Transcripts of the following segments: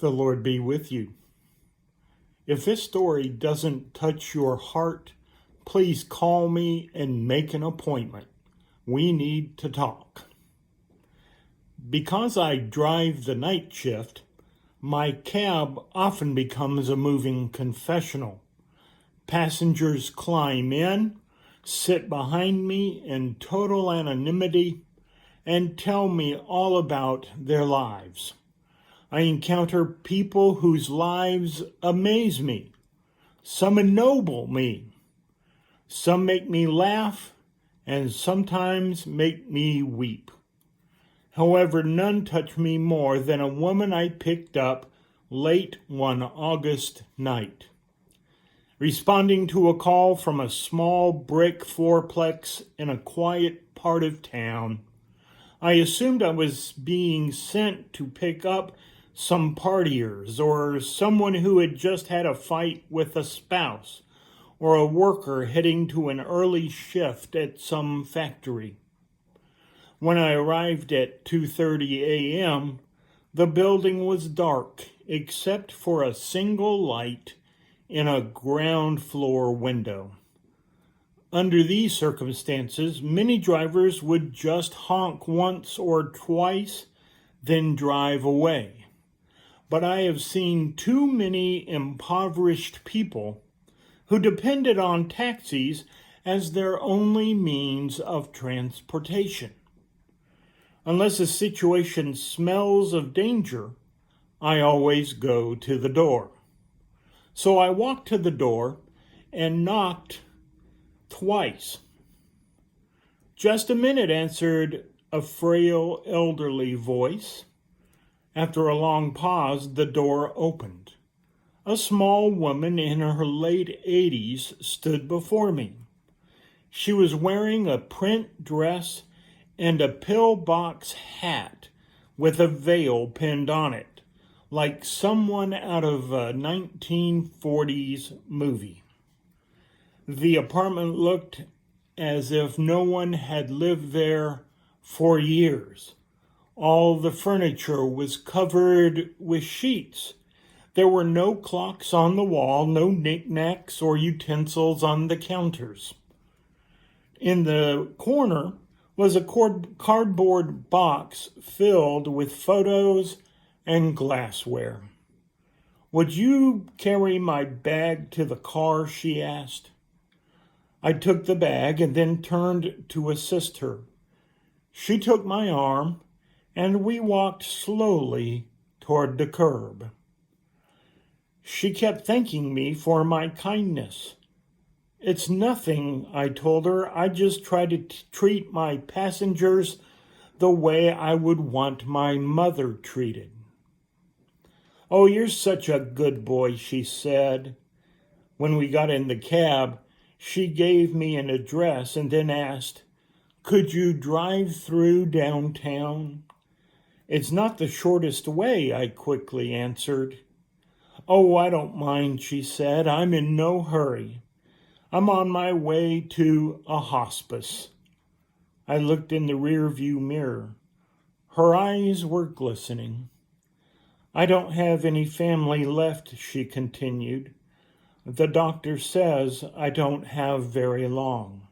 The Lord be with you. If this story doesn't touch your heart, please call me and make an appointment. We need to talk. Because I drive the night shift, my cab often becomes a moving confessional. Passengers climb in, sit behind me in total anonymity, and tell me all about their lives. I encounter people whose lives amaze me. Some ennoble me. Some make me laugh, and sometimes make me weep. However, none touch me more than a woman I picked up late one August night. Responding to a call from a small brick fourplex in a quiet part of town, I assumed I was being sent to pick up some partiers or someone who had just had a fight with a spouse or a worker heading to an early shift at some factory. When I arrived at 2:30 a.m., the building was dark except for a single light in a ground floor window. Under these circumstances, many drivers would just honk once or twice, then drive away. But I have seen too many impoverished people who depended on taxis as their only means of transportation. Unless a situation smells of danger, I always go to the door. So I walked to the door and knocked twice. "Just a minute," answered a frail elderly voice. After a long pause, the door opened. A small woman in her late 80s stood before me. She was wearing a print dress and a pillbox hat with a veil pinned on it, like someone out of a 1940s movie. The apartment looked as if no one had lived there for years. All the furniture was covered with sheets. There were no clocks on the wall, no knickknacks or utensils on the counters. In the corner was a cardboard box filled with photos and glassware. "Would you carry my bag to the car?" she asked. I took the bag and then turned to assist her. She took my arm, and we walked slowly toward the curb. She kept thanking me for my kindness. "It's nothing," I told her. "I just try to treat my passengers the way I would want my mother treated." "Oh, you're such a good boy," she said. When we got in the cab, she gave me an address and then asked, "Could you drive through downtown?" "It's not the shortest way," I quickly answered. "Oh, I don't mind," she said. "I'm in no hurry. I'm on my way to a hospice." I looked in the rearview mirror. Her eyes were glistening. "I don't have any family left," she continued. "The doctor says I don't have very long."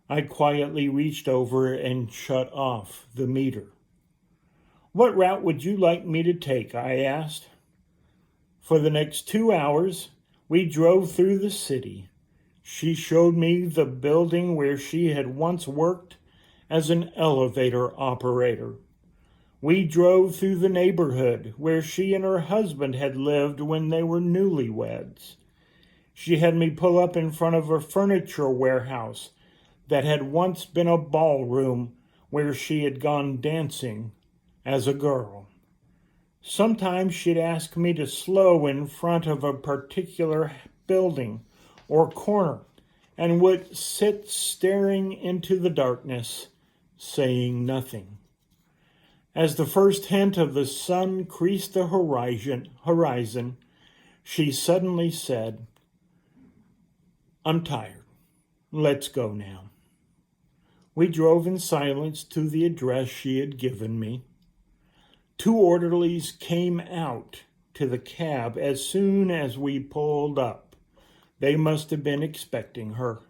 I quietly reached over and shut off the meter. "What route would you like me to take?" I asked. For the next 2 hours, we drove through the city. She showed me the building where she had once worked as an elevator operator. We drove through the neighborhood where she and her husband had lived when they were newlyweds. She had me pull up in front of a furniture warehouse that had once been a ballroom where she had gone dancing as a girl. Sometimes she'd ask me to slow in front of a particular building or corner and would sit staring into the darkness, saying nothing. As the first hint of the sun creased the horizon, she suddenly said, "I'm tired. Let's go now." We drove in silence to the address she had given me. 2 orderlies came out to the cab as soon as we pulled up. They must have been expecting her.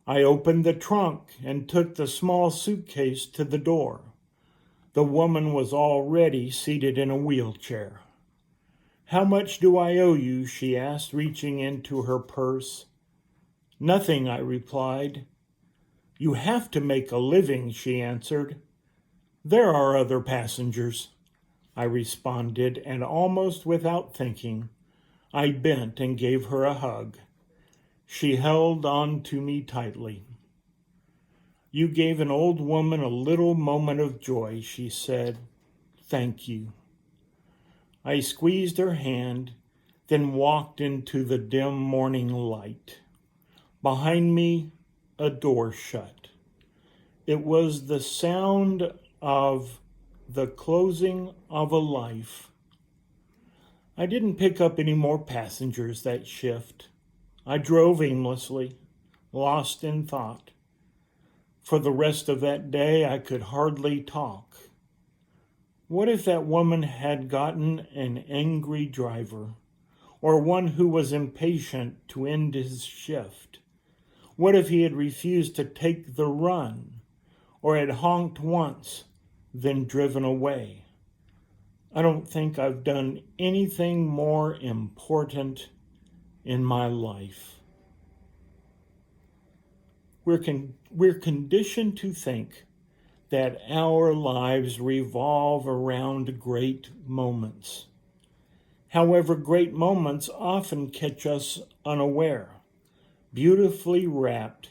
I opened the trunk and took the small suitcase to the door. The woman was already seated in a wheelchair. "How much do I owe you?" she asked, reaching into her purse. "Nothing," I replied. "You have to make a living," she answered. "There are other passengers," I responded, and almost without thinking, I bent and gave her a hug. She held on to me tightly. "You gave an old woman a little moment of joy," she said. "Thank you." I squeezed her hand, then walked into the dim morning light. Behind me, a door shut. It was the sound of the closing of a life. I didn't pick up any more passengers that shift. I drove aimlessly, lost in thought. For the rest of that day, I could hardly talk. What if that woman had gotten an angry driver, or one who was impatient to end his shift? What if he had refused to take the run, or had honked once, then driven away? I don't think I've done anything more important in my life. We're conditioned to think that our lives revolve around great moments. However, great moments often catch us unaware, beautifully wrapped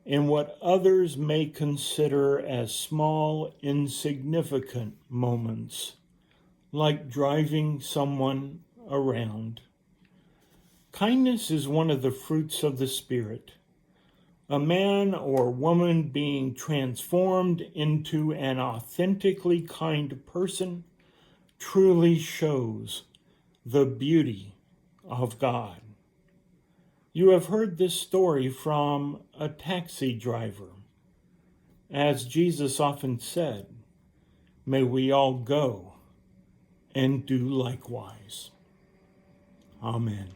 in what others may consider as small, insignificant moments, like driving someone around. Kindness is one of the fruits of the Spirit. A man or woman being transformed into an authentically kind person truly shows the beauty of God. You have heard this story from a taxi driver. As Jesus often said, may we all go and do likewise. Amen.